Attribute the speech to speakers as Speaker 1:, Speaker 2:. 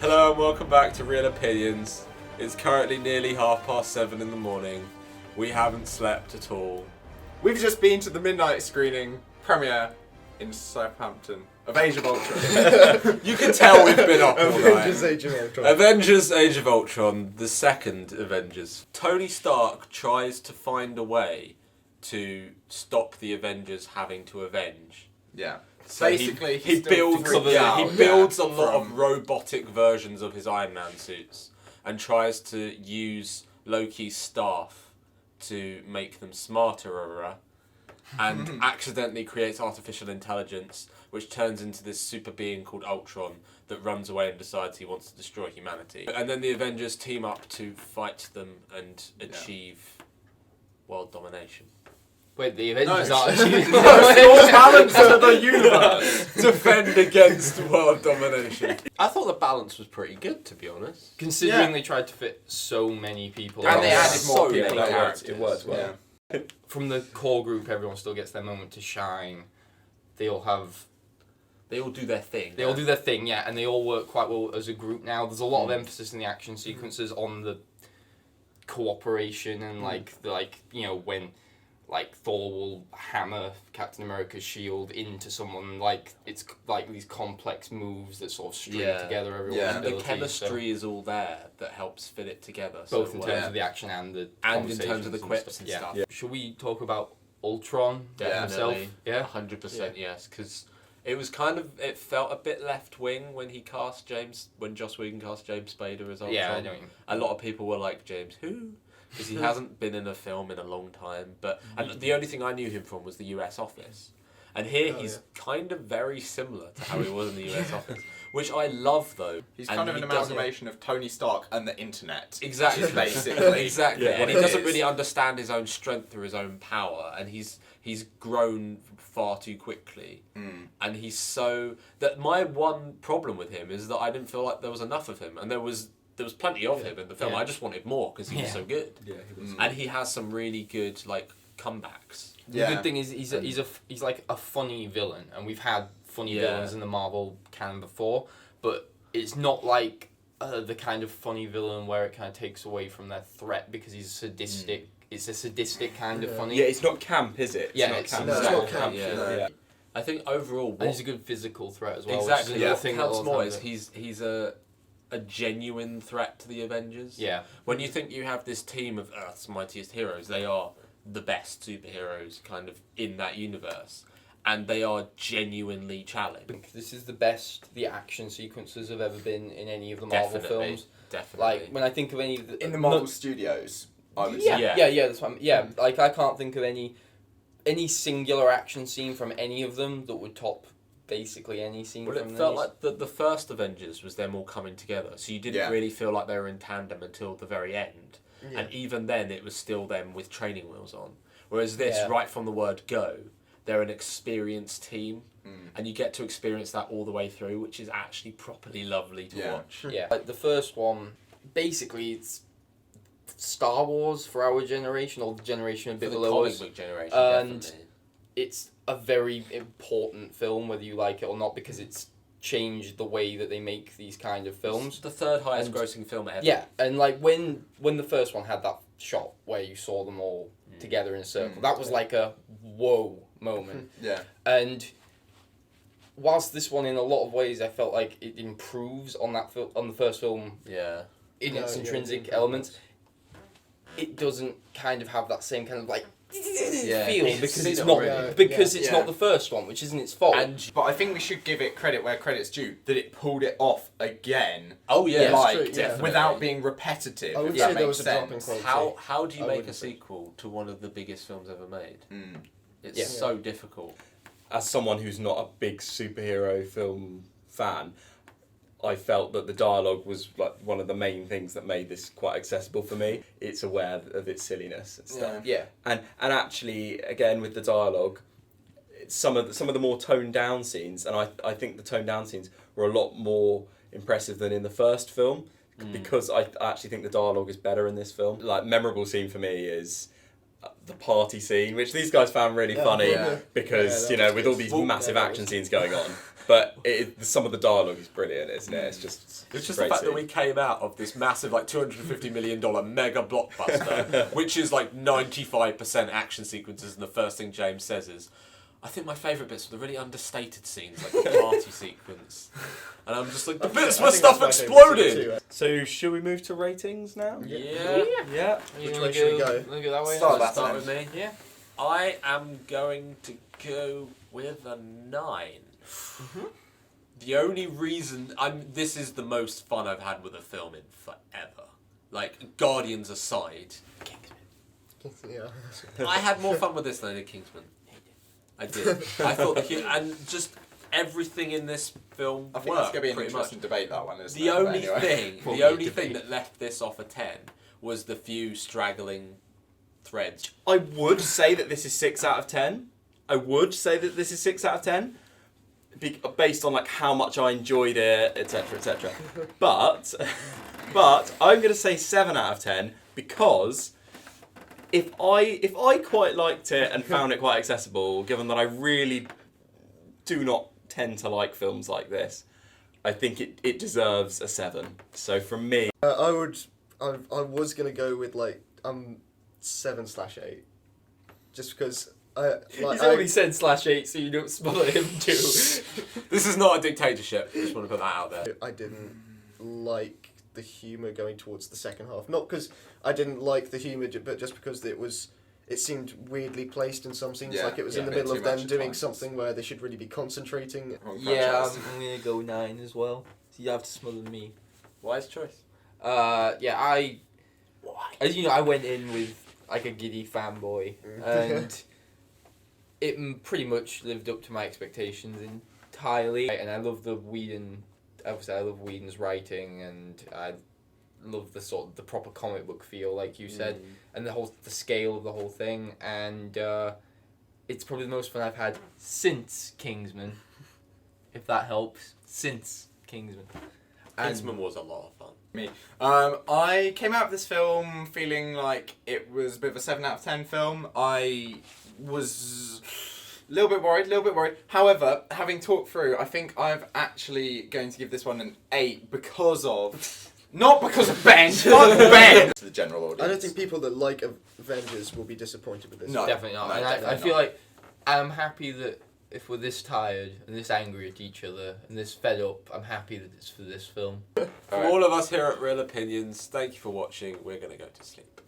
Speaker 1: Hello and welcome back to Real Opinions. It's currently nearly 7:30 in the morning. We haven't slept at all.
Speaker 2: We've just been to the midnight screening premiere in Southampton of Age of Ultron.
Speaker 1: You can tell we've been up all
Speaker 3: Avengers
Speaker 1: night.
Speaker 3: Age of Ultron.
Speaker 1: Avengers Age of Ultron, the second Avengers. Tony Stark tries to find a way to stop the Avengers having to avenge.
Speaker 2: Yeah.
Speaker 1: So
Speaker 2: Basically,
Speaker 1: he builds a lot of
Speaker 2: from-
Speaker 1: robotic versions of his Iron Man suits and tries to use Loki's staff to make them smarter and accidentally creates artificial intelligence which turns into this super being called Ultron that runs away and decides he wants to destroy humanity. And then the Avengers team up to fight them and achieve world domination.
Speaker 4: Wait, the Avengers are
Speaker 2: Restore balance to the universe.
Speaker 1: Defend against world domination. I thought the balance was pretty good, to be honest.
Speaker 4: Considering they tried to fit so many people.
Speaker 2: And they
Speaker 4: in.
Speaker 2: added more
Speaker 1: So
Speaker 2: people.
Speaker 1: many
Speaker 3: It worked well.
Speaker 2: Yeah.
Speaker 4: From the core group, everyone still gets their moment to shine. They all
Speaker 1: do their thing.
Speaker 4: They all do their thing, yeah, and they all work quite well as a group now. There's a lot of emphasis in the action sequences on the cooperation and when Thor will hammer Captain America's shield into someone, it's like these complex moves that sort of string together everyone's
Speaker 1: And the
Speaker 4: abilities,
Speaker 1: chemistry is all there that helps fit it together.
Speaker 4: both in terms of the action and the
Speaker 1: and in terms of the
Speaker 4: conversations
Speaker 1: quips and
Speaker 4: stuff.
Speaker 1: stuff.
Speaker 4: Yeah. Should we talk about Ultron himself?
Speaker 1: Definitely.
Speaker 4: Yeah.
Speaker 1: 100% yes, because it was it felt a bit left wing when Joss Whedon cast James Spader as Ultron.
Speaker 4: Yeah, I know what you mean.
Speaker 1: A lot of people were like, James who? Because he hasn't been in a film in a long time. And the only thing I knew him from was the US Office. And here he's kind of very similar to how he was in the US Office, which I love though.
Speaker 2: He's
Speaker 1: And
Speaker 2: kind of
Speaker 1: he
Speaker 2: an
Speaker 1: doesn't-
Speaker 2: amalgamation of Tony Stark and the internet.
Speaker 1: Exactly.
Speaker 2: Basically.
Speaker 1: Exactly.
Speaker 2: Yeah,
Speaker 1: And he
Speaker 2: it
Speaker 1: doesn't
Speaker 2: is.
Speaker 1: really understand his own strength or his own power, and he's grown far too quickly. And he's so that my one problem with him is that I didn't feel like there was enough of him, and there was plenty of him in the film.
Speaker 4: Yeah.
Speaker 1: I just wanted more because he was so good.
Speaker 3: Yeah, he was.
Speaker 1: And he has some really good comebacks.
Speaker 4: The good thing is he's like a funny villain, and we've had funny villains in the Marvel canon before, but it's not like the kind of funny villain where it kind of takes away from their threat because he's sadistic. It's a sadistic kind of funny.
Speaker 3: Yeah, it's not camp, is it?
Speaker 4: Yeah,
Speaker 3: it's not
Speaker 4: it's
Speaker 3: camp.
Speaker 4: not
Speaker 3: camp.
Speaker 1: Yeah. I think overall,
Speaker 4: And he's a good physical threat as well.
Speaker 1: exactly.
Speaker 4: Which is
Speaker 1: What
Speaker 4: thing
Speaker 1: counts
Speaker 4: that
Speaker 1: more is he's a genuine threat to the Avengers.
Speaker 4: Yeah.
Speaker 1: When you think you have this team of Earth's mightiest heroes, they are the best superheroes kind of in that universe, and they are genuinely challenged.
Speaker 4: This is the best the action sequences have ever been in any of the Marvel films.
Speaker 1: Definitely.
Speaker 4: Like when I think of any of the,
Speaker 2: In the Marvel Studios, I would
Speaker 4: Yeah,
Speaker 2: say.
Speaker 4: yeah, that's what like I can't think of any singular action scene from any of them that would top basically any scene
Speaker 1: Well,
Speaker 4: from
Speaker 1: it felt
Speaker 4: these.
Speaker 1: like the first Avengers was them all coming together, so you didn't really feel like they were in tandem until the very end.
Speaker 4: Yeah.
Speaker 1: And even then, it was still them with training wheels on. Whereas this,
Speaker 4: Yeah.
Speaker 1: right from the word go, they're an experienced team, and you get to experience that all the way through, which is actually properly lovely to watch.
Speaker 4: Yeah, like the first one, basically it's Star Wars for our generation, or the generation a
Speaker 1: For
Speaker 4: bit
Speaker 1: the
Speaker 4: below
Speaker 1: comic
Speaker 4: us.
Speaker 1: book generation,
Speaker 4: And
Speaker 1: definitely.
Speaker 4: It's a very important film, whether you like it or not, because it's changed the way that they make these kind of films.
Speaker 1: It's the third highest
Speaker 4: And-
Speaker 1: grossing film ever.
Speaker 4: Yeah, and like when the first one had that shot where you saw them all together in a circle, that was like a whoa moment.
Speaker 2: Yeah.
Speaker 4: And whilst this one, in a lot of ways, I felt like it improves on that on the first film
Speaker 1: Yeah.
Speaker 4: in its
Speaker 3: Yeah,
Speaker 4: intrinsic
Speaker 3: yeah.
Speaker 4: elements, it doesn't kind of have that same kind of like
Speaker 1: Yeah.
Speaker 4: feel
Speaker 1: It's
Speaker 4: because
Speaker 1: seen
Speaker 4: it's
Speaker 1: it
Speaker 4: not
Speaker 1: already.
Speaker 4: because it's
Speaker 2: Yeah.
Speaker 4: not the first one, which isn't its fault.
Speaker 2: But I think we should give it credit where credit's due, that it pulled it off again.
Speaker 1: Oh yeah,
Speaker 4: Yeah,
Speaker 2: like,
Speaker 3: true, yeah.
Speaker 2: without being repetitive.
Speaker 3: I would
Speaker 2: if
Speaker 3: say
Speaker 2: that
Speaker 3: there
Speaker 2: makes
Speaker 3: was a drop in
Speaker 2: sense.
Speaker 3: quality.
Speaker 1: How do you
Speaker 3: I
Speaker 1: make
Speaker 3: would
Speaker 1: a
Speaker 3: agree.
Speaker 1: sequel to one of the biggest films ever made? It's
Speaker 4: Yeah.
Speaker 1: so difficult.
Speaker 3: As someone who's not a big superhero film fan, I felt that the dialogue was like one of the main things that made this quite accessible for me. It's aware of its silliness and stuff.
Speaker 4: Yeah.
Speaker 3: And actually, again with the dialogue, some of the more toned down scenes, and I think the toned down scenes were a lot more impressive than in the first film, because I actually think the dialogue is better in this film. Like, memorable scene for me is the party scene, which these guys found really funny
Speaker 2: yeah.
Speaker 3: because
Speaker 2: Yeah, that was
Speaker 3: with
Speaker 2: good.
Speaker 3: all these
Speaker 1: Well,
Speaker 3: massive
Speaker 1: yeah, that
Speaker 3: action
Speaker 1: was-
Speaker 3: scenes going on, But some of the dialogue is brilliant, isn't it? It's just
Speaker 1: It's just
Speaker 3: great
Speaker 1: the fact that
Speaker 3: scene.
Speaker 1: we came out of this massive, like, $250 million mega blockbuster, which is like 95% action sequences, and the first thing James says is, I think my favourite bits were the really understated scenes, like the party sequence. And I'm just like, the bits where stuff exploded!
Speaker 3: So, should we move to ratings now?
Speaker 1: Yeah.
Speaker 3: Yeah.
Speaker 5: Which way should we go?
Speaker 4: Look at that way.
Speaker 2: Start
Speaker 1: Let's
Speaker 2: that
Speaker 1: start with me.
Speaker 4: Yeah.
Speaker 1: I am going to go with a 9. The only reason this is the most fun I've had with a film in forever. Like, Guardians aside.
Speaker 5: Yeah.
Speaker 1: I had more fun with this than I did Kingsman. I did. I thought and just everything in this film
Speaker 2: I think
Speaker 1: worked
Speaker 2: that's going to be an
Speaker 1: pretty
Speaker 2: interesting
Speaker 1: much.
Speaker 2: debate, that one, isn't
Speaker 1: The
Speaker 2: it? But
Speaker 1: only
Speaker 2: anyway.
Speaker 1: thing,
Speaker 4: Probably
Speaker 1: the only
Speaker 4: a
Speaker 1: thing
Speaker 4: debate.
Speaker 1: that left this off a 10 was the few straggling threads.
Speaker 3: I would say that this is 6 out of 10. I would say that this is 6 out of 10. Based on like how much I enjoyed it, etc., etc. But I'm going to say 7 out of 10 because if I quite liked it and found it quite accessible, given that I really do not tend to like films like this, I think it deserves a 7. So from me,
Speaker 5: I was gonna go with like 7/8, just because
Speaker 4: He's already said /8, so you don't smother him too.
Speaker 1: This is not a dictatorship. I just want to put that out there.
Speaker 5: I didn't like the humour going towards the second half. Not because I didn't like the humour, but just because it seemed weirdly placed in some scenes.
Speaker 2: Yeah,
Speaker 5: like it was
Speaker 2: yeah,
Speaker 5: in the
Speaker 2: a bit
Speaker 5: middle of
Speaker 2: too much
Speaker 5: them
Speaker 2: at
Speaker 5: doing
Speaker 2: times.
Speaker 5: something where they should really be concentrating.
Speaker 2: Wrong
Speaker 4: Yeah,
Speaker 2: franchise.
Speaker 4: I'm gonna go 9 as well. So you have to smother me.
Speaker 1: Wise choice.
Speaker 4: Yeah, as you know, I went in with like a giddy fanboy, and it pretty much lived up to my expectations entirely. And I love the Whedon. Obviously, I love Whedon's writing, and I love the proper comic book feel, like you said, and the scale of the whole thing. And it's probably the most fun I've had since Kingsman, if that helps. Since Kingsman.
Speaker 1: Kingsman was a lot of fun.
Speaker 2: Me. I came out of this film feeling like it was a bit of a 7 out of 10 film. I was a little bit worried. However, having talked through, I think I'm actually going to give this one an 8 because of... Not because of Ben! Fuck Ben! To the general audience.
Speaker 5: I don't think people that like Avengers will be disappointed with this.
Speaker 2: No.
Speaker 4: Definitely not.
Speaker 2: No,
Speaker 4: And
Speaker 2: definitely
Speaker 4: I feel
Speaker 2: not.
Speaker 4: like I'm happy that if we're this tired and this angry at each other and this fed up, I'm happy that it's for this film.
Speaker 1: For all of us here at Real Opinions, thank you for watching. We're going to go to sleep.